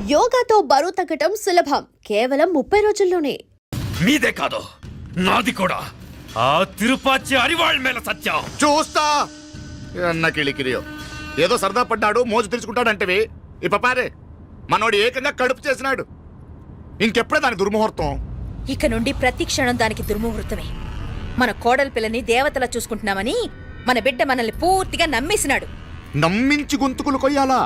యోగాతో బరువు తగ్గటం సులభం, కేవలం 30 రోజుల్లోనే. మీదే కాదు, నాది కూడా. ఆ తిరుపాచి అరివాళ్ళ మేల సత్యం చూస్తా. అన్న కిళికిరియో ఏదో సరదా పడ్డాడు, మోజు తెచ్చుకుంటాడంటవి. ఈ పపారే మనోడు ఏకంగా కడుపు చేసినాడు. ఇంకెప్పుడే దాని దుర్ముహూర్తం. ఇక నుండి ప్రతి క్షణం దానికి దుర్ముహూర్తమే. మన కోడలి పిల్లని దేవతలా చూసుకుంటున్నామని మన బిడ్డ మనల్ని పూర్తిగా నమ్మేసినాడు. నమ్మించి గొంతుకులు కొయ్యాలా?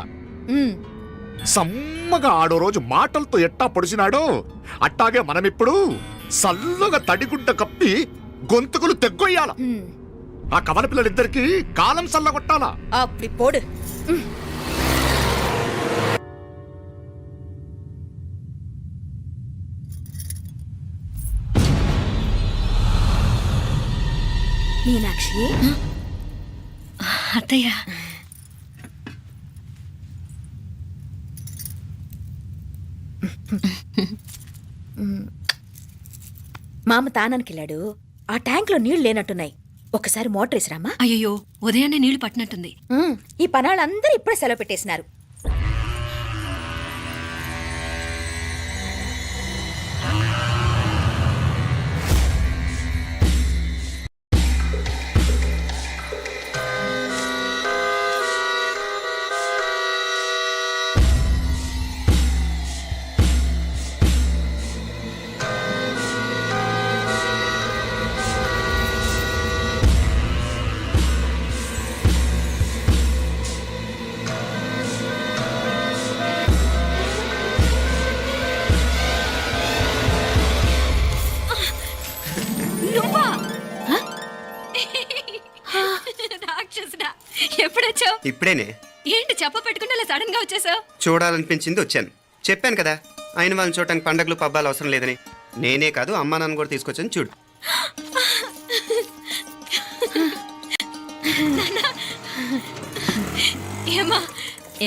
సమ్మగా ఆడో రోజు మాటలతో ఎట్టా పొడిచినాడో అట్టాగే మనమిప్పుడు సల్లుగా తడిగుడ్డ కప్పి గొంతుకులు తెగ్గొయ్యాల. ఆ కవల పిల్లలిద్దరికి కాలం సల్లగొట్టాలా. అప్పుడు పోడు. మీనాక్షి, అత్తయ్య, మామ తానానికి వెళ్ళాడు. ఆ ట్యాంక్ లో నీళ్లు లేనట్టున్నాయి. ఒకసారి మోటార్ వేసిరామా. అయ్యో, ఉదయాన్నే నీళ్లు పట్టినట్టుంది. ఈ పనాళ్ళందరూ ఇప్పుడే సెలవు పెట్టేసినారు. ఎప్పుడొచ్చావు? ఇప్పుడేనే. ఏంటి చెప్ప పెట్టుకుంటే అలా సడన్ గా వచ్చేసావు? చూడాలనిపించింది వచ్చాను. చెప్పాను కదా, ఆయన వాళ్ళని చూడటానికి పండగలు పబ్బాలు అవసరం లేదని. నేనే కాదు, అమ్మా నాన్న కూడా తీసుకొచ్చాను. చూడు.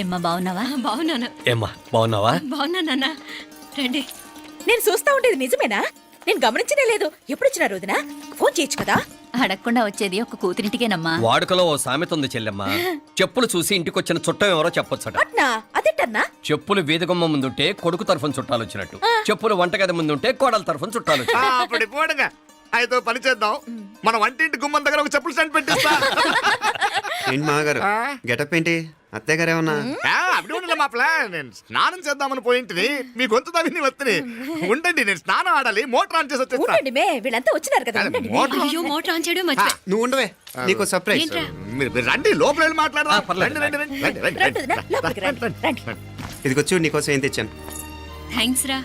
ఏమ్మా బాగున్నావా? బాగున్నాను. ఏమ్మా బాగున్నావా? బాగున్నా నాన్న. రండి. నేను చూస్తా ఉండేది నిజమేనా? నేను గమనించనే లేదు. ఎప్పుడొచ్చినా రోజున ఫోన్ చేయొచ్చు కదా. అడగకుండా వచ్చేది ఒక కూతురింటికేనమ్మా. వాడుకలో ఓ సామెత ఉంది చెల్లెమ్మ. చెప్పులు చూసి ఇంటికొచ్చిన చుట్టం ఎవరో చెప్పొచ్చట. అట్నా? అదేటన్నా? చెప్పులు వీధగుమ్మ ముందుంటే కొడుకు తరఫున చుట్టాలు వచ్చినట్టు, చెప్పులు వంటగది ముందుంటే కోడల తరఫున చుట్టాలు వచ్చినట్టు. అప్పుడు పోడుగా అయితే పని చేద్దాం. మన వంటింటి గుమ్మం దగ్గర ఒక చెప్పులు స్టాండ్ పెట్టిస్తా. ఏంటి మామగారు, గెటప్ ఏంటి? అత్తయ్య గారు ఏమన్నా? అప్పుడు ఉండలే మా ప్లాన్. నేను స్నానం చేద్దామని పోయింటిని, మీ గొంతు తవ్వి వస్తుంది. ఉండండి, నేను స్నానం ఆడాలి. మోటార్ ఆన్ చేసి వచ్చేస్తా. ఉండండి మే, వీళ్ళంతా వచ్చినారు కదా. ఉండండి మే. అయ్యో, మోటార్ ఆన్ చేయడం మర్చిపోయా. నువ్వు ఉండవే, నీకు సర్ప్రైజ్. మీరు రండి, లోపల వెళ్ళి మాట్లాడదాం. పర్లేదు. రండి, రండి, రండి, రండి, రండి వదినా, లోపలికి రండి, రండి. ఇదిగో చూడు, నీకోసం ఏం తెచ్చాను. థ్యాంక్స్ రా.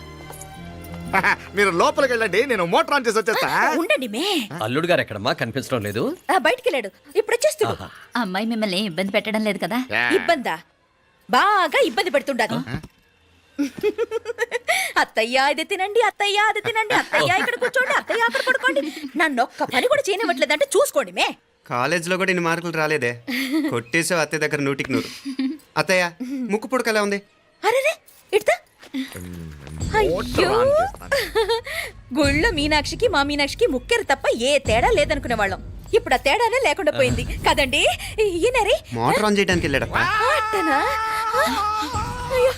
మీరు లోపలికి వెళ్ళండి, నేను మోటార్ ఆన్ చేసి వచ్చేస్తా. ఉండండి మే. అల్లుడు గారు ఎక్కడమ్మా? కనిపించడం లేదు. బయటికి వెళ్ళాడు, ఇప్పుడు వచ్చేస్తాడు. అమ్మాయి మిమ్మల్ని ఇబ్బంది పెట్టడం లేదు కదా? ఇబ్బందా? బాగా ఇబ్బంది పెడుతుండదు. అత్తయ్య ఇది తినండి, అత్తయ్య అది తినండి, అత్తయ్య ఇక్కడ కూర్చోండి, అత్తయ్య అక్కడ పడుకోండి. నన్ను ఒక్క పని కూడా చేయనివ్వట్లేదంటే చూసుకోండి మే. కాలేజీలో కూడా ఇన్ని మార్కులు రాలేదే. కొట్టేసావు అత్తయ్య దగ్గర 100కి 100. అత్తయ్య, ముక్కు పుడక ఎలా ఉంది? అరే ఇడతా. అయ్యో, గుళ్ళ మీనాక్షికి మా మీనాక్షికి ముక్కెరు తప్ప ఏ తేడా లేదనుకునే వాళ్ళం. ఇప్పుడు ఆ తేడానే లేకుండా పోయింది కదండి. ఈయనరే మోటార్ ఆన్ చేయడానికి వెళ్ళాడప్ప. అట్టనా? అయ్యో.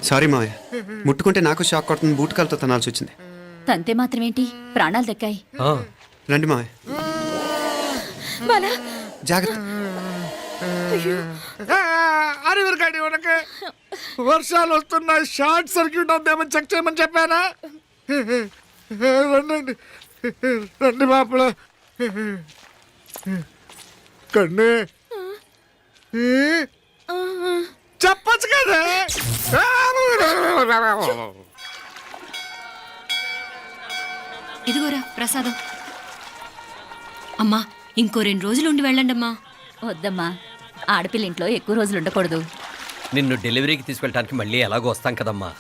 సారీ మావయ్య, ముట్టుకుంటే నాకు షాక్ కొడుతుంది. బూటకాలతో తనాల్సి వచ్చింది. తంతే మాత్రమేంటి, ప్రాణాలు దక్కాయి. రండి మావయ్య, జాగ్రత్త. అరివిరకండి, మనకి వర్షాలు వస్తున్నాయి, షార్ట్ సర్క్యూట్ అవుతామని చెక్ చేయమని చెప్పానా? రండి రండి మాపల. కన్నే చెప్పచ్చు కదా. ఇదిగోరా ప్రసాదం. అమ్మా, ఇంకో 2 రోజులు ఉండి వెళ్ళండమ్మా. వద్దమ్మా, ఆడపిల్ల ఇంట్లో ఎక్కువ రోజులు ఉండకూడదు. నిన్ను డెలివరీకి తీసుకెళ్ళడానికి మళ్ళీ ఎలాగో వస్తాం కదమ్మా.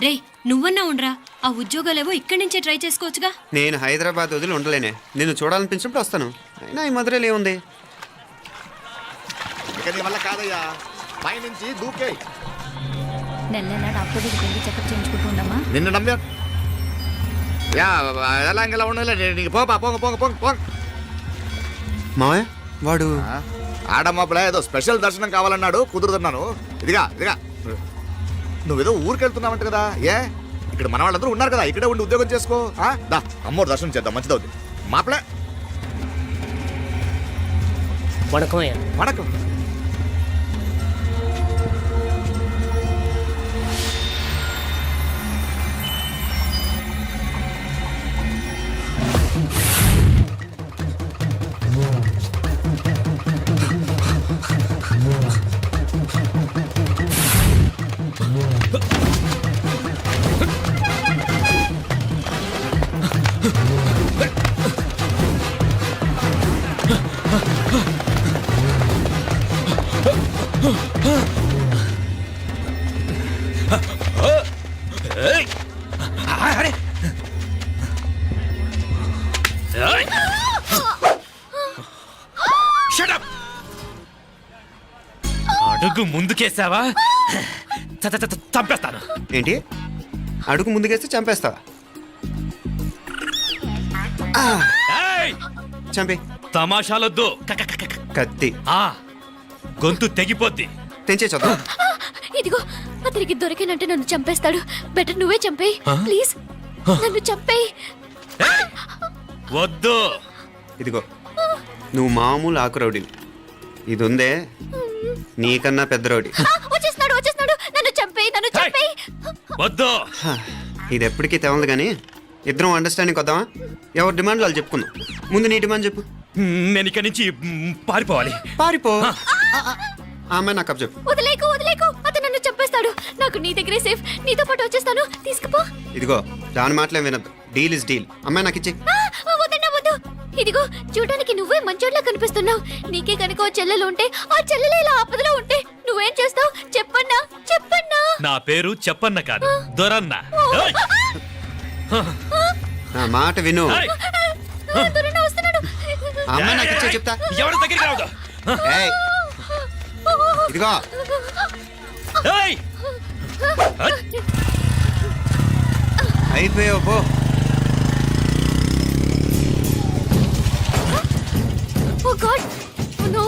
రే, నువ్వన్నా ఉండరా. ఆ ఉద్యోగాలేవో ఇక్కడి నుంచే ట్రై చేసుకోవచ్చుగా. నేను హైదరాబాద్ వదిలి ఉండలేనే. నిన్ను చూడాలనిపించినప్పుడు వస్తాను. అయినా ఈ మధురలో ఏముంది? ఇక నీ వల్ల కాదయ్యా, పైనుంచి దూకే. నెల నెల డాక్టర్ దగ్గరికి వెళ్ళి చెకప్ చేయించుకుంటూ ఉండమ్మా. నిన్ను నమ్మా యా ఎలా ఇంకెలా ఉండలే నీకు పోపా పోంగ పోంగ పోంగ పోంగ. మావయ్య వాడు ఆడమ్మప్పుడే ఏదో స్పెషల్ దర్శనం కావాలన్నాడు, కుదురుతున్నాను. ఇదిగా ఇదిగా నువ్వేదో ఊరికెళ్తున్నావంట కదా, ఏ ఇక్కడ మన వాళ్ళందరూ ఉన్నారు కదా, ఇక్కడే ఉండి ఉద్యోగం చేసుకో. దా అమ్మోరు దర్శనం చేద్దాం, మంచిదవుద్ది. మాపలే வணக்கம் ஐயா. వణకం. అడుగు ముందుకేసావా చంపేస్తాను. ఏంటి అడుగు ముందుకేస్తే చంపేస్తావా? ఏయ్! చంపే. తమాషాలొద్దు. కత్తి ఆ గొంతు తెగిపోద్ది. తెంచే చూద్దాం. ఇదిగో అతనికి దొరికినంటే నన్ను చంపేస్తాడు. బెటర్ నువ్వే చంపేయి ప్లీజ్. నన్ను చంపేయి. ఏయ్! వద్దు. ఇదిగో నువ్వు మామూలు ఆకు రౌడీవి, ఇది ఉందే నీకన్నా పెద్ద రౌడీ. వచ్చేస్తున్నాడు వచ్చేస్తున్నాడు. నన్ను చంపేయి నన్ను చంపేయి. వద్దు. హ, ఇది ఎప్పటికీ తెవలదు కానీ ఇద్దరం అండర్స్టాండింగ్ వద్దామా? ఎవరి డిమాండ్ వాళ్ళు చెప్పుకుందాం. ముందు నీ డిమాండ్ చెప్పు. నేను ఇక్కడి నుంచి పారిపోవాలి. పారిపో. ఆ అమ్మాయి నాకు చెప్పు. వదిలేకు వదిలేకు. అతను నన్ను చంపేస్తాడు. నాకు నీ దగ్గరే సేఫ్. నీతో పాటు వచ్చేస్తాను. తీసుకుపో. ఇదిగో దాని మాటలే వినద్దు. Deal is deal. అమ్మాయి నాకు ఇచ్చే. వద్దన్నా వద్దు. ఇదిగో చూడడానికి నువ్వే మంచోట్లా కనిపిస్తున్నావు. నీకే కనుక ఓ చెల్లెలు ఉంటే ఆ చెల్లెలు ఇలా ఆపదలో ఉంటే నువ్వేం చేస్తావు చెప్పన్నా చెప్పన్నా. నా పేరు చెప్పన్న కాదు, దొరన్న. ఏయ్! నా మాట విను. ఏయ్! దొరన్న వస్తున్నాడు. ఆ అమ్మాయి నాకు ఇచ్చే చెప్తా. ఎవరి దగ్గరికి రావద్దు. ఏయ్, ఇదిగో ఏయ్! అయిపోయావు పో. ఓ గాడ్ ఓ నో.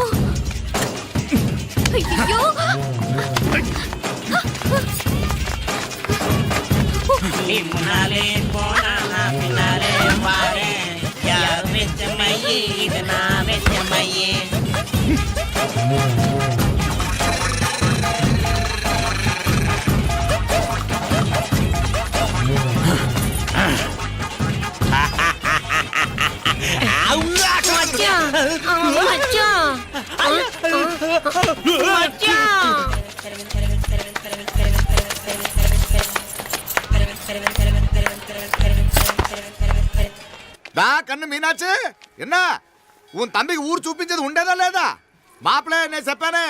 అయ్యో பின்னாலே போனா பின்னாலே பாரு யார் வெச்ச மையே இது நான் வெச்ச மையே. దా కన్ను మీనాచి ఎన్నా ఉన్ తండ్రికి ఊరు చూపించేది ఉండేదా లేదా? మాపలే నేను చెప్పానే,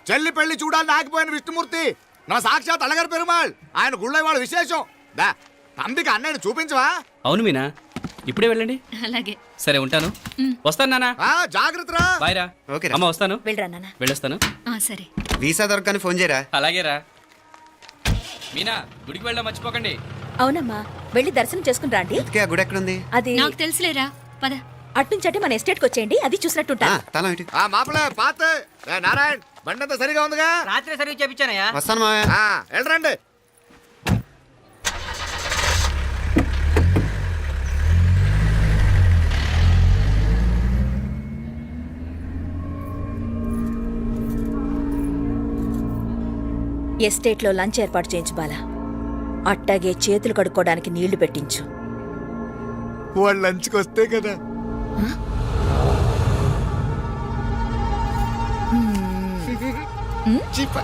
చెల్లి పెళ్లి చూడాలని ఆగిపోయిన విష్ణుమూర్తి నా సాక్షాత్ అలగారి పెరుమాళ్. ఆయన గుళ్ళ వాళ్ళ విశేషం. దా తండ్రికి అన్నయ్యని చూపించవా? అవును మీనా, ఇప్పుడే వెళ్ళండి. అలాగే. సరే ఉంటాను. వస్తాను నాన్న. జాగ్రత్తరా. బాయ్ రా. ఓకే రా. అమ్మ వస్తాను. వెళ్ళరా నాన్న. వెళ్ళొస్తాను. సరే. వీసా దొరకని ఫోన్ చేయరా. అలాగే రా. మీనా గుడికి వెళ్ళడం మర్చిపోకండి. అవునమ్మా, వెళ్ళి దర్శనం చేసుకుని రండి. ఇంతకీ ఆ గుడి ఎక్కడుంది? అది నాకు తెలుసులేరా పద. అట్నుంచంటే మన ఎస్టేట్కి వచ్చేయండి, అది చూసినట్టుంటా. తల ఇటు. మాపలే పాత నారాయణ్ బండంతా సరిగా ఉందిగా? రాత్రి సర్వీస్ చేపించానయ్యా. వస్తాను మావయ్య. వెళ్ళరండి. ఎస్టేట్లో లంచ్ ఏర్పాటు చేయించు బాలా. అట్టాగే చేతులు కడుక్కోవడానికి నీళ్లు పెట్టించు. వాళ్ళు లంచ్కి వస్తే కదా. చీప.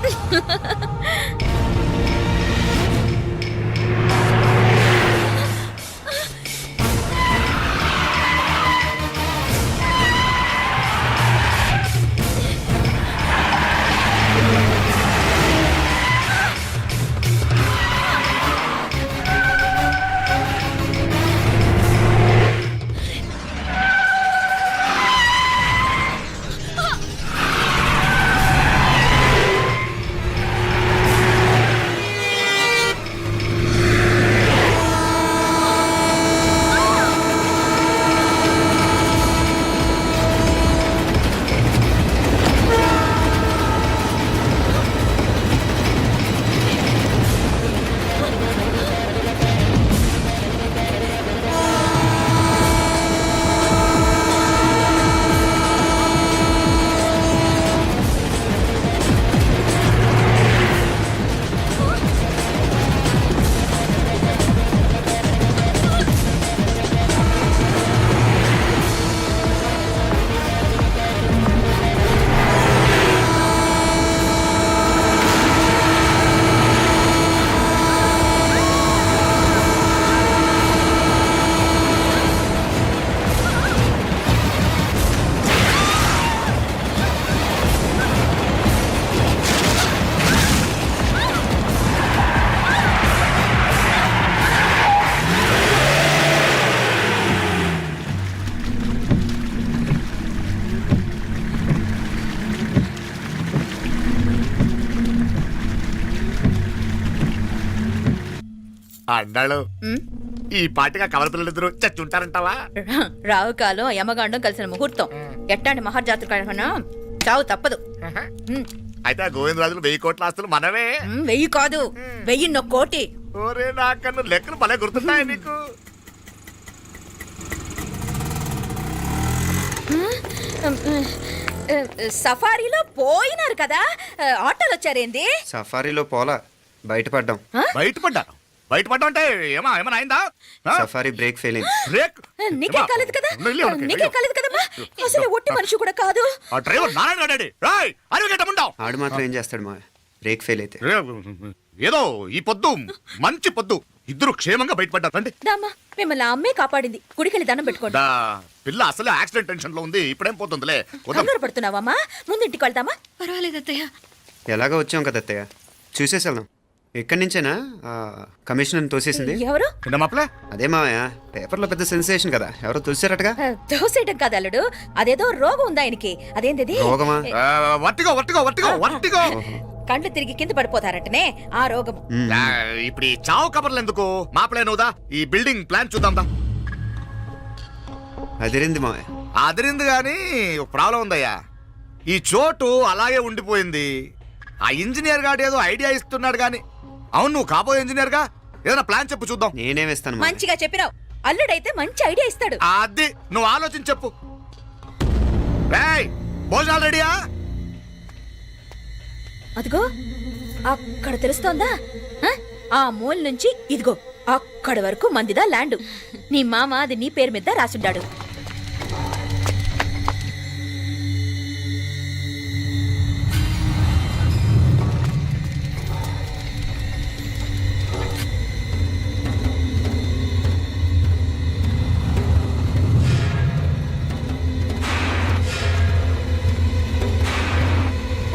అన్నాడు ఈ పాటిగా కవల పిల్లలిద్దరు చచ్చుంటారంటావా? రావు కాలం యమగాండం కలిసిన ముహూర్తం. ఎట్టాంటి మహర్జాతృ కన్నా చావు తప్పదు. అయితే ఆ గోవిందరాజులు 1000 కోట్ల ఆస్తులు మనవే. 1000 కాదు 1000 కోటి. ఓరే నాకన్ను లెక్కలు భలే గుర్తున్నాయి నీకు. సఫారీలో పోయినారు కదా, ఆటోలు వచ్చారేంది? సఫారీలో పోలా, బయటపడ్డాం. బయటపడ్డా అంటే ఏమైనా అయిందా? సఫారీ బ్రేక్ ఫెయిల్ అయింది. బ్రేక్ నీకే కాలేదు కదా, నీకే కాలేదు కదమ్మా. అసలు ఒట్టి మనిషి కూడా కాదు. ఆ డ్రైవర్ నారాయణ గాడి రాయ్ అరగటముండావు. ఆడు మాత్రం ఏం చేస్తాడు మా బ్రేక్ ఫెయిల్ అయితే. ఏదో ఈ పొద్దు మంచి పొద్దు, ఇద్దరు క్షేమంగా బయటపడ్డారు. రండి. దామ్మా మిమ్మల్ని ఆ అమ్మే కాపాడింది. గుడికెళ్ళి దండం పెట్టుకోండి. దా, పిల్ల అసలే యాక్సిడెంట్ టెన్షన్ లో ఉంది, ఇప్పుడేం పోతుందిలే. కంగారు పడుతున్నావమ్మా, ముందు ఇంటికి వెళ్తామా? పర్వాలేదు అత్తయ్య. ఎలాగో వచ్చాం కదా అత్తయ్య, చూసేసి వెళ్దాం. ఎక్కడి నుంచేనా కమిషనర్ తోసేసింది? ఎవరు? మాప్లే అదే మావయ్య, పేపర్లో పెద్ద సెన్సేషన్ కదా, ఎవరో తోసారటగా. దోసేయటం కాదు అల్లుడు, అదేదో రోగం ఉంది ఆయనకి. అదేంటిది? రోగమా? Vertigo vertigo vertigo vertigo. కండ్లు తిరిగి కింద పడిపోతారటనే ఆ రోగము. ఇప్పుడు ఈ చావు కబర్లు ఎందుకు? మాప్లే నువ్వుదా, ఈ బిల్డింగ్ ప్లాన్ చూద్దాందా. అదిరింది మావయ్య. అదిరింది గాని ఒక ప్రాబ్లం ఉందయ్యా. ఈ చోటు అలాగే ఉండిపోయింది. ఆ ఇంజనీర్ గాడు ఏదో ఐడియా ఇస్తున్నాడు గాని. అవును, నువ్వు కాబోయే ఇంజనీర్ గా ఏదైనా ప్లాన్ చెప్పు చూద్దాం. నేనే వేస్తాను మావయ్య. మంచిగా చెప్పినావు. అల్లుడైతే మంచి ఐడియా ఇస్తాడు. అది నువ్వు ఆలోచించి చెప్పు. రేయ్, భోజనాలు రెడీయా? అదిగో అక్కడ తెలుస్తోందా? ఆ మూల నుంచి ఇదిగో అక్కడ వరకు మందిదా ల్యాండ్. నీ మామ అది నీ పేరు మీద రాసుండాడు.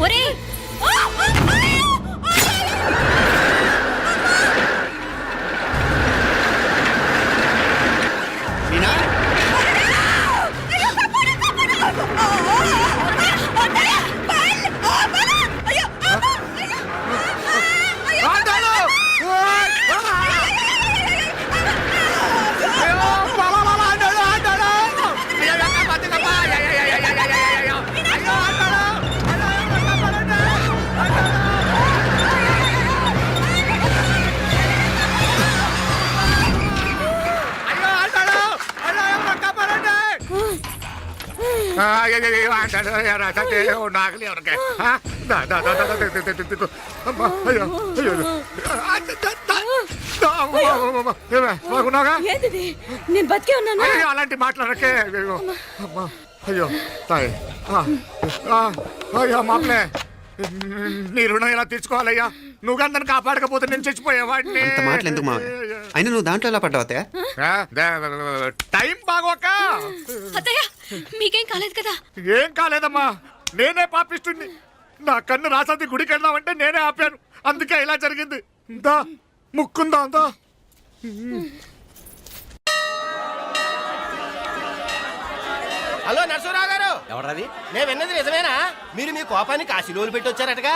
ఒరేయ్! మీనా? ఆండాడు! ఓయ్! అయ్యో, బాబా, బాబా, ఆండాడు, ఆండాడు! అయ్యో, ఎక్క బతికప్పా! అయ్యో, అయ్యో, అయ్యో, అయ్యో, అయ్యో, అయ్యో! అయ్యో, ఆండాడు! అయ్యో, ఎక్క పడండి! ఆండాడు! అయ్యో, ఆండాడు! అయ్యో, ఎక్క పడండి! అయ్యో, అయ్యో, ఆండాడు! అయ్యో, రాజాకి, ఓ నాగలి ఎవరికి? ఆ? దా, దా, దా, దా, దా, దా, దా, దా, దా. అమ్మా, అయ్యో, అయ్యో, అయ్యో. ఆ, దా, దా, దా. దా, అమ్మా, అమ్మా, అమ్మా. ఏమే, బాగున్నావుగా? ఏంటిది? నేను బతికే ఉన్నాను. అయ్యో, అలాంటి మాట్లాడకే. అయ్యో, అమ్మా, అయ్యో, తాయ్. ఆ, అయ్యో, మాప్లే, నీ రుణం ఎలా తీర్చుకోవాలయ్యా? నువ్వు అందరిని కాపాడకపోతే నేను చచ్చిపోయేవాడిని. అంత మాటలు ఎందుకు మావయ్య? అయినా నువ్వు దాంట్లో ఎలా పడ్డావు అత్తయ్య? టైం బాగోక. అత్తయ్య మీకేం కాలేదు కదా? ఏం కాలేదమ్మా, నేనే పాపిస్తుంది. నా కన్ను రాసాది గుడికి వెళ్దామంటే నేనే ఆపాను, అందుకే ఇలా జరిగింది. దా, ముక్కుందా దా. హలో నరసరావు గారు, ఎవరది? నేను విన్నది నిజమేనా? మీరు మీ కోపానికి కాశీలోలు పెట్టి వచ్చారటగా?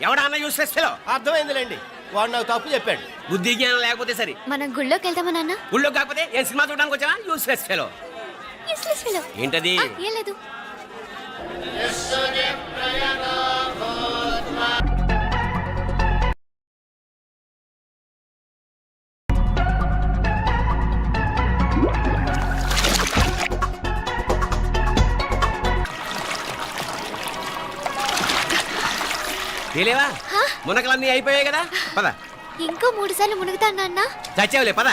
ఎవడన్నా యూస్లెస్ ఫెలో. అర్థమైందిలేండి, వాడు నాకు తప్పు చెప్పాడు. బుద్ధి జ్ఞానం లేకపోతే సరే. మనం గుళ్ళోకి వెళ్దామా నాన్న? ఊళ్ళో కాకపోతే ఏం సినిమా చూడడానికి వచ్చావా? Useless fellow. Useless fellow. ఏంటది? ఏం లేదు. తెలియవా? మునకలన్నీ అయిపోయాయి కదా, పద. ఇంకో 3 సార్లు మునుగుతాను నాన్న. చచ్చేవులే, పద.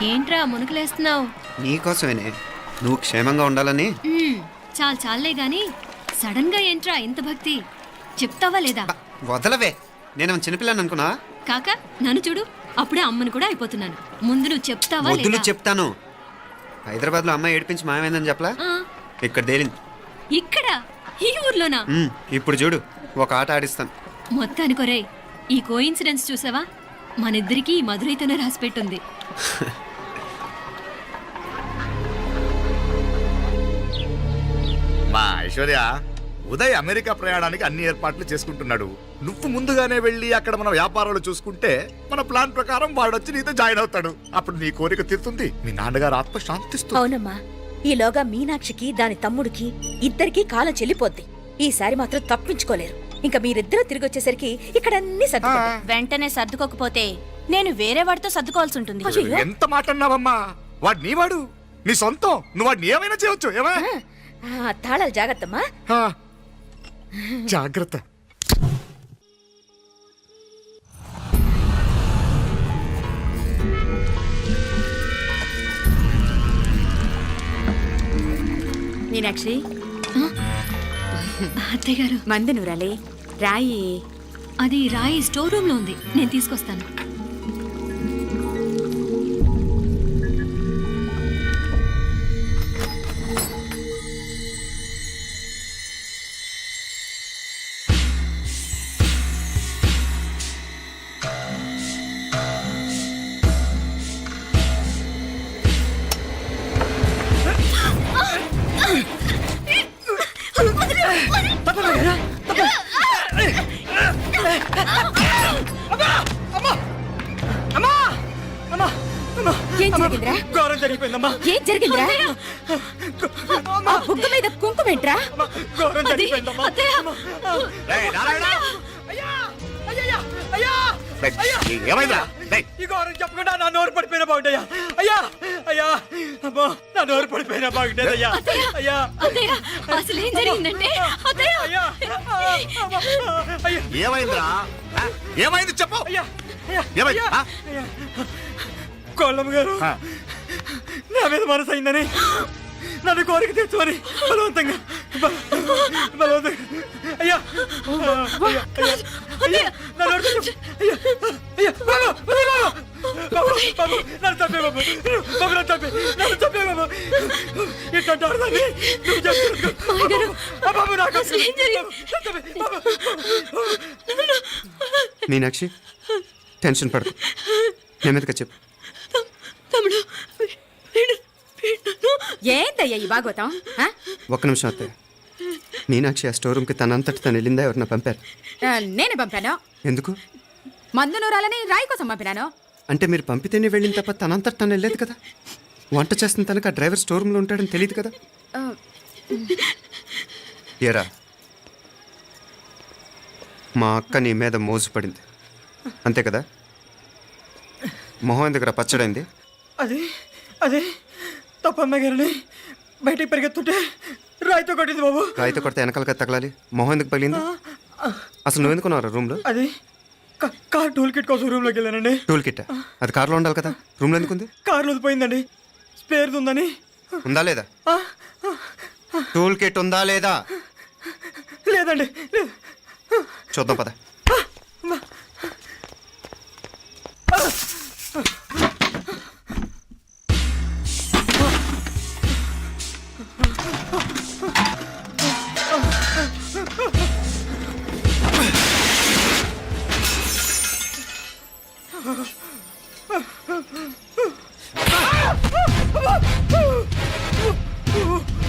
ఏంట్రా మునుకులేస్తున్నావు? నీకోసమేనే, నువ్వు క్షేమంగా ఉండాలని. చాలే గాని సడన్ గా ఏంట్రా ఇంత భక్తి? చెప్తావా లేదా? వదలవే, నేను చిన్నపిల్లని అనుకున్నా. కాక నన్ను చూడు, అప్పుడే అమ్మని కూడా అయిపోతున్నాను. ముందు నువ్వు చెప్తావా వద్దులు లేదా? చెప్తాను. హైదరాబాద్లో అమ్మాయి ఏడిపించి మాయమైందని చెప్పలా, ఆ, ఇక్కడ తేలింది. ఇక్కడ ఈ ఊర్లోనా? ఇప్పుడు చూడు, ఒక ఆట ఆడిస్తాను. మొత్తానికి ఒరేయ్, ఈ కోయిన్సిడెన్స్ చూసావా? మనిద్దరికి ఈ మధురైతోనే రాసిపెట్టుంది. మా ఐశ్వర్య, ఉదయ్ అమెరికా ప్రయాణానికి అన్ని ఏర్పాట్లు చేసుకుంటున్నాడు. నువ్వు ముందుగానే వెళ్ళి అక్కడ మన వ్యాపారాలు చూసుకుంటే మన ప్లాన్ ప్రకారం వాడొచ్చి నీతో జాయిన్ అవుతాడు. అప్పుడు నీ కోరిక తీరుతుంది, మీ నాన్నగారు ఆత్మ శాంతిస్తుంది. అవునమ్మా, ఈలోగా మీనాక్షికి దాని తమ్ముడికి ఇద్దరికీ కాలం చెల్లిపోద్ది. ఈసారి మాత్రం తప్పించుకోలేరు. ఇంకా మీరిద్దరూ తిరిగి వచ్చేసరికి ఇక్కడ అన్ని సర్దుకుంటాయి. వెంటనే సర్దుకోకపోతే నేను వేరే వాడితో సర్దుకోవాల్సి ఉంటుంది. అయ్యో. ఎంత మాట అన్నావమ్మా, వాడు నీవాడు, నీ సొంతం. నువ్వు వాడిని ఏమైనా చేయొచ్చు. ఏమా తాళాలు జాగ్రత్తమ్మా. జాగ్రత్త. మీనాక్షి, అత్తయ్య గారు, మంది నూరాలి, రాయి. అది రాయి స్టోర్ రూమ్ లో ఉంది, నేను తీసుకొస్తాను. ఏం జరిగిందిరా? ఘోరం జరిగిపోయిందమ్మా. ఏం జరిగిందిరా? ఆ బుగ్గ మీద కుంకుమేంట్రా? ఘోరం జరిగిపోయిందమ్మా. రేయ్, నారాయణ! రేయ్, ఏమైందిరా? రేయ్, ఈ ఘోరం చెప్పకుండా నా నోరు పడిపోయినా బాగుంటాయా? అయ్యా అయ్యా, అమ్మా, నా నోరు పడిపోయినా బాగుండేదయ్యా. అయ్యా అత్తయ్య, అసలు ఏం జరిగిందంటే అత్తయ్య, అయ్యా, అయ్యా, ఏమైందిరా? ఆ? ఏమైంది చెప్పు. అయ్యా, అయ్యా, ఏమైంది? ఆ? కోళ్ళమ్మ గారు నా మీద మనసు అయిందని నన్ను కోరిక తెచ్చుకొని బలవంతంగా అయ్యా, అయ్యా, అయ్యా, నా నోరు తెచ్చు. అయ్యా, అయ్యా, బాబు, బాబు, బాబు, నన్ను చంపే బాబు, బాబు, నన్ను చంపే, నన్ను చంపే బాబు. ఇట్లాంటి ఆడదాన్ని నువ్వు చెప్తున్నావు. బాబు, నాకు అసలు ఏం జరిగింది? మీనాక్షి, టెన్షన్ పడకు, నెమ్మదిగా చెప్పు. తమ్ముడు, ఏందయ్యా ఈ భాగవతం? ఒక్క నిమిషం అత్తయ్య. మీనాక్షి ఆ స్టోర్ రూమ్కి తనంతటి తను వెళ్ళిందా, ఎవరన్నా పంపారు? నేనే పంపాను. ఎందుకు? మందు నూరాలని రాయి కోసం పంపినాను. అంటే మీరు పంపితేనే వెళ్ళిన తప్ప తనంతటి తను వెళ్ళలేదు కదా. వంట చేస్తున్న తనకు ఆ డ్రైవర్ స్టోర్ రూమ్లో ఉంటాడని తెలియదు కదా. ఏరా, మా అక్క నీ మీద మోజు పడింది అంతే కదా. మొహం దగ్గర పచ్చడైంది. అది అదే తప్పమ్మ గారిని బయటికి పరిగెత్తుంటే రాయితో కొట్టింది బాబు. రాయితో కొడితే వెనకాలగా తగలాలి. మొహం ఎందుకు పగిలింది? అసలు నువ్వు ఎందుకున్నావు రూమ్లో? అది కార్ టూల్ కిట్ కోసం రూమ్లోకి వెళ్ళానండి. టూల్ కిట్ అది కార్లో ఉండాలి కదా, రూమ్లో ఎందుకుంది? కార్లో పోయిందండి, స్పేర్ ఉందని. ఉందా లేదా? టూల్ కిట్ ఉందా లేదా? లేదండి, లేదు. చూద్దాం పద.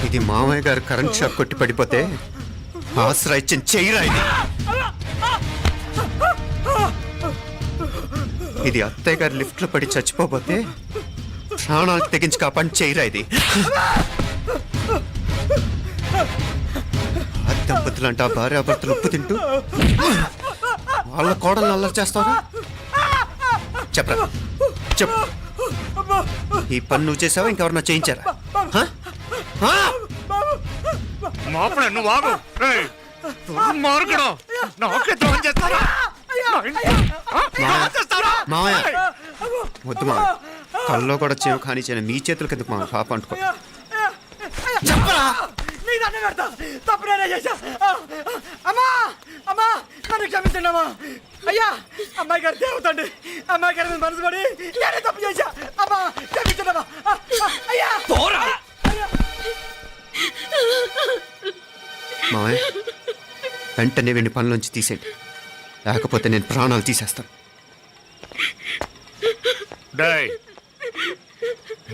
ఇది మామయ్య గారు కరెంట్ షాక్ కొట్టి పడిపోతే ఆసరా ఇచ్చిన చెయ్యిరా ఇది. ఇది అత్తయ్య గారు లిఫ్ట్ లో పడి చచ్చిపోతే ప్రాణాలు తెగించి కాపాడి చెయ్యిరా ఇది. దంపతులంట భార్యాభర్తలు ఉప్పు తింటూ వాళ్ళ కోడలు అల్లరి చేస్తారా? చెప్పరా, చెప్పు. ఈ పని నువ్వు చేసావా, ఇంకెవరన్నా చేయించారా? మాపడే నువ్వు ఆగు. రేయ్, దుర్మార్గుడు. నాకే ద్రోహం చేస్తారా? మావయ్య, వద్దు మావయ్య, కల్లో కూడా చేవు కానీ చేయను మీ చేతులకి ఎందుకు మా పాప అంటుకో నీ దండం పెడతా తప్పు నేనే చేశా అమ్మా అమ్మా నన్ను క్షమించండి అమ్మా అయ్యా అమ్మాయి గారు దేవతండి అమ్మాయి గారి మీద మనసు పడి నేనే తప్పు చేశా అమ్మా క్షమించండి అమ్మా అయ్యా మావయ్య వెంటనే వీడిని పనిలోంచి తీసేయండి లేకపోతే నేను ప్రాణాలు తీసేస్తాను డేయ్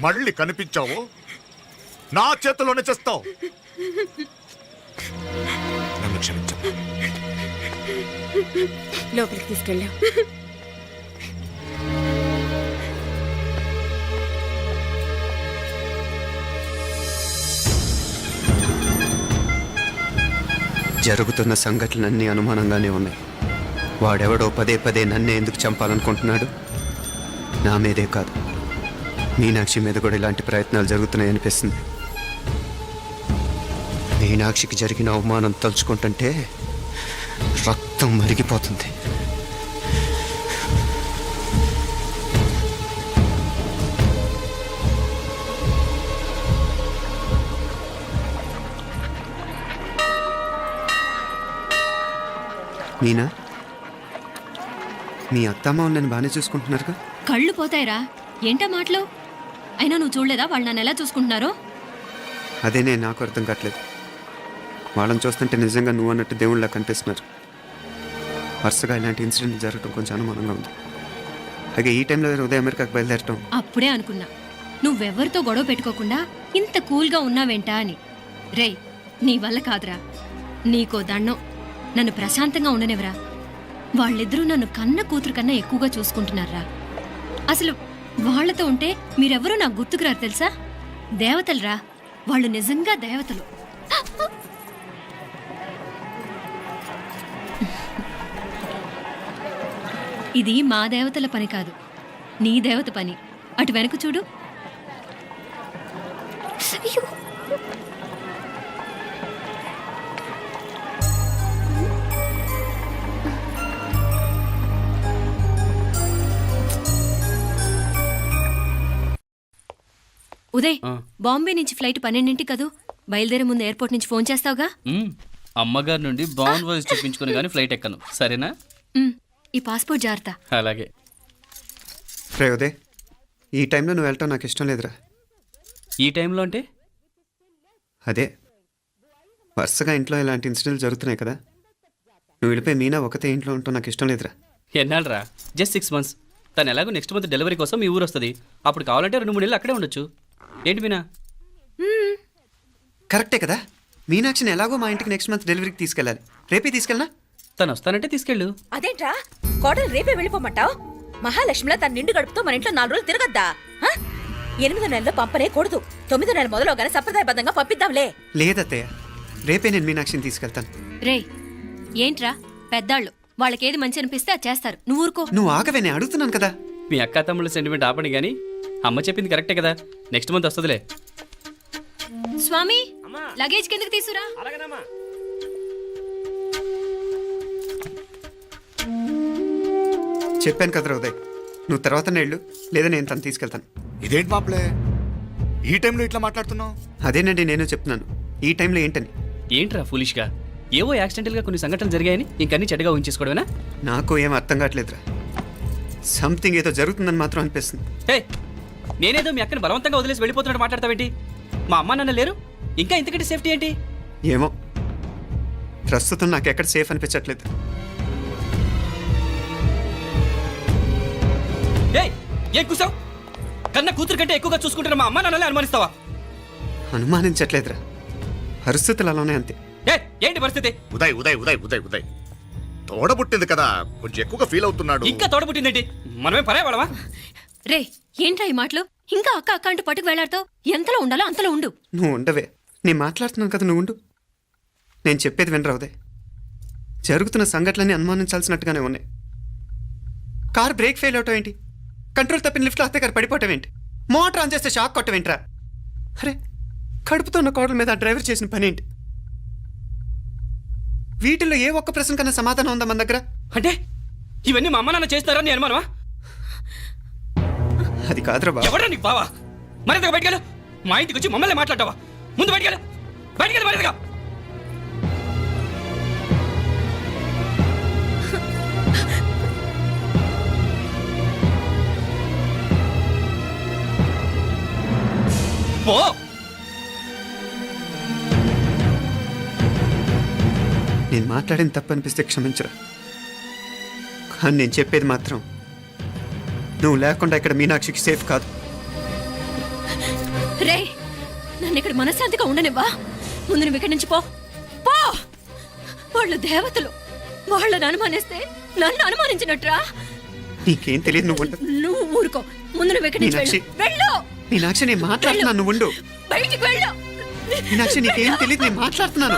మళ్ళీ కనిపించావు నా చేతిలోనే చేస్తావు నన్ను క్షమించు లోపలికి తీసుకెళ్ళాం. జరుగుతున్న సంఘటనలన్నీ అనుమానంగానే ఉన్నాయి వాడెవడో పదే పదే నన్నే ఎందుకు చంపాలనుకుంటున్నాడు నా మీదే కాదు మీనాక్షి మీద కూడా ఇలాంటి ప్రయత్నాలు జరుగుతున్నాయి అనిపిస్తుంది మీనాక్షికి జరిగిన అవమానం తలుచుకుంటుంటే రక్తం మరిగిపోతుంది మీనా మీ అత్తమ్మ నన్ను బాగానే చూసుకుంటున్నారుగా కళ్ళు పోతాయిరా ఏంటా మాటలు అయినా నువ్వు చూడలేదా వాళ్ళు నన్ను ఎలా చూసుకుంటున్నారో అదేనే నాకు అర్థం కావట్లేదు వాళ్ళని చూస్తుంటే నిజంగా నువ్వు అన్నట్టు దేవుళ్ళ కనిపిస్తున్నారు వరుసగా ఇలాంటి ఇన్సిడెంట్ జరగడం కొంచెం అనుమానంగా ఉంది అలాగే ఈ టైంలో ఉదయం అమెరికాకు బయలుదేరటం అప్పుడే అనుకున్నా నువ్వెవరితో గొడవ పెట్టుకోకుండా ఇంత కూల్గా ఉన్నావేంటా అని రేయ్ నీ వల్ల కాదురా నీకో దండం నన్ను ప్రశాంతంగా ఉండనివరా వాళ్ళిద్దరూ నన్ను కన్న కూతురు కన్నా ఎక్కువగా చూసుకుంటున్నారా అసలు వాళ్లతో ఉంటే మీరెవరూ నాకు గుర్తుకురారు తెలుసా దేవతలరా వాళ్ళు నిజంగా దేవతలు ఇది మా దేవతల పని కాదు నీ దేవత పని అటు వెనక చూడు ఉదయ్ బాంబే నుంచి ఫ్లైట్ 12 కదూ బయలుదేరే ముందు ఎయిర్పోర్ట్ నుంచి ఫోన్ చేస్తావుగా అమ్మగారి నుండి బాగుండ్ వాయిస్ చెప్పించుకుని కానీ ఫ్లైట్ ఎక్కను సరేనా ఈ పాస్పోర్ట్ జాగ్రత్త అలాగే రే ఉదయ్ ఈ టైంలో నువ్వు వెళ్ళటం నాకు ఇష్టం లేదురా ఈ టైంలో అంటే అదే వరుసగా ఇంట్లో ఇలాంటి ఇన్సిడెంట్లు జరుగుతున్నాయి కదా నువ్వు వెళ్ళిపోయి మీనా ఒకతే ఇంట్లో ఉంటావు నాకు ఇష్టం లేదురా ఎన్నాళ్ళరా జస్ట్ 6 months తను ఎలాగో నెక్స్ట్ మంత్ డెలివరీ కోసం మీ ఊరు వస్తుంది అప్పుడు కావాలంటే 2-3 నెలలు అక్కడే ఉండొచ్చు ఏంటి మీనా కరెక్టే కదా మీనాక్షిని ఎలాగో మా ఇంటికి నెక్స్ట్ మంత్ డెలివరీకి తీసుకెళ్ళాలి రేపే తీసుకెళ్ళనా తను వస్తానంటే తీసుకెళ్ళు అదేంట్రా కోడలు రేపే వెళ్ళిపోమంటావు మహాలక్ష్మిలా తన నిండు గడుపుతో మన ఇంట్లో 4 రోజులు తిరగద్దా 8వ నెలలో పంపనే కూడదు 9వ నెల మొదలుగానే సంప్రదాయబద్ధంగా పంపిద్దాంలే లేదత్తయ్య రేపే నేను మీనాక్షిని తీసుకెళ్తాను రేయ్ ఏంట్రా పెద్దాళ్ళు వాళ్ళకేది మంచి అనిపిస్తే అది చేస్తారు నువ్వు ఊరుకో నువ్వు ఆగవే నేను అడుగుతున్నాను కదా మీ అక్క తమ్ముళ్ళ సెంటిమెంట్ ఆపండి కానీ అమ్మ చెప్పింది కరెక్టే కదా నెక్స్ట్ మంత్ వస్తుందిలే స్వామి లగేజ్ కిందకి తీసురా చెప్పాను కదరా ఉదయ్ నువ్వు తర్వాత నేళ్ళు లేదా నేను తను తీసుకెళ్తాను ఇదేంటి మాప్లే ఈ టైంలో ఇట్లా మాట్లాడుతున్నావు అదేనండి నేను చెప్తున్నాను ఈ టైంలో ఏంటని ఏంట్రా ఫులిష్గా ఏవో యాక్సిడెంటల్గా కొన్ని సంఘటనలు జరిగాయని ఇంకన్నీ చెడ్డగా ఊహించేసుకోవడమేనా నాకు ఏం అర్థం కావట్లేదురా సంథింగ్ ఏదో జరుగుతుందని మాత్రం అనిపిస్తుంది హే నేనేదో మీ అక్కని బలవంతంగా వదిలేసి వెళ్ళిపోతున్నట్టు మాట్లాడతావేంటి మా అమ్మ నాన్న లేరు ఇంకా ఇంతకంటే సేఫ్టీ ఏంటి ఏమో ప్రస్తుతం నాకు ఎక్కడ సేఫ్ అనిపించట్లేదు ఏయ్ ఏం కూసావు కన్న కూతురు కంటే ఎక్కువగా చూసుకుంటున్న మా అమ్మ నాన్నలే అనుమానిస్తావా అనుమానించట్లేదురా పరిస్థితులు అలానే అంతే ఏ ఏంటి పరిస్థితి ఉదయ్ ఉదయ్ ఉదయ్ ఉదయ్ ఉదయ్ తోడబుట్టింది కదా కొంచెం ఎక్కువగా ఫీల్ అవుతున్నాడు ఇంకా తోడబుట్టిందేంటి మనమే పరాయవాడవా రే ఏంట్రా ఈ మాటలు ఇంకా అక్క అక్క అంటూ పట్టుకు వెళ్లాడుతావు ఎంతలో ఉండాలో అంతలో ఉండు నువ్వు ఉండవే నేను మాట్లాడుతున్నాను కదా నువ్వు ఉండు నేను చెప్పేది వినరా ఉదయ్ జరుగుతున్న సంఘటనలన్నీ అనుమానించాల్సినట్టుగానే ఉన్నాయి కార్ బ్రేక్ ఫెయిల్ అవటం ఏంటి కంట్రోల్ తప్పిన లిఫ్ట్లో అత్తే గారు పడిపోవటం ఏంటి మోటార్ ఆన్ చేస్తే షాక్ కొట్టవేంట్రా అరే కడుపుతో ఉన్న కోడల మీద ఆ డ్రైవర్ చేసిన పని ఏంటి వీటిల్లో ఏ ఒక్క ప్రశ్న కన్నా సమాధానం ఉందా మన దగ్గర అంటే ఇవన్నీ మా అమ్మ నాన్న చేస్తారని అనుమానమా అది కాదురా బావ. ఎవడా నీకు బావా? మరింతగా బయటకెళ్ళు. మా ఇంటికి వచ్చి మమ్మల్ని మాట్లాడతావా? ముందు బయటకెళ్ళు, బయటకెళ్ళు మరింతగా. పో. నేను మాట్లాడిన తప్పు అనిపిస్తే క్షమించరా, కానీ నేను చెప్పేది మాత్రం నువ్వు లేకుండా ఇక్కడ మీనాక్షికి సేఫ్ కాదు. రే నన్ను ఇక్కడ మనశ్శాంతిగా ఉండనివ్వా. ముందు నువ్వు ఇక్కడి నుంచి పో పో. వాళ్ళు దేవతలు, వాళ్ళని అనుమానిస్తే నన్ను అనుమానించినట్రా. నీకేం తెలియదు, నువ్వు ఉండు. నువ్వు ఊరుకో. ముందు నువ్వు ఇక్కడి నుంచి మీనాక్షి. వెళ్ళు. మీనాక్షి నేను మాట్లాడుతున్నాను, నువ్వు ఉండు. బయటికి వెళ్ళు. మీనాక్షి నీకేం తెలియదు, నేను మాట్లాడుతున్నాను.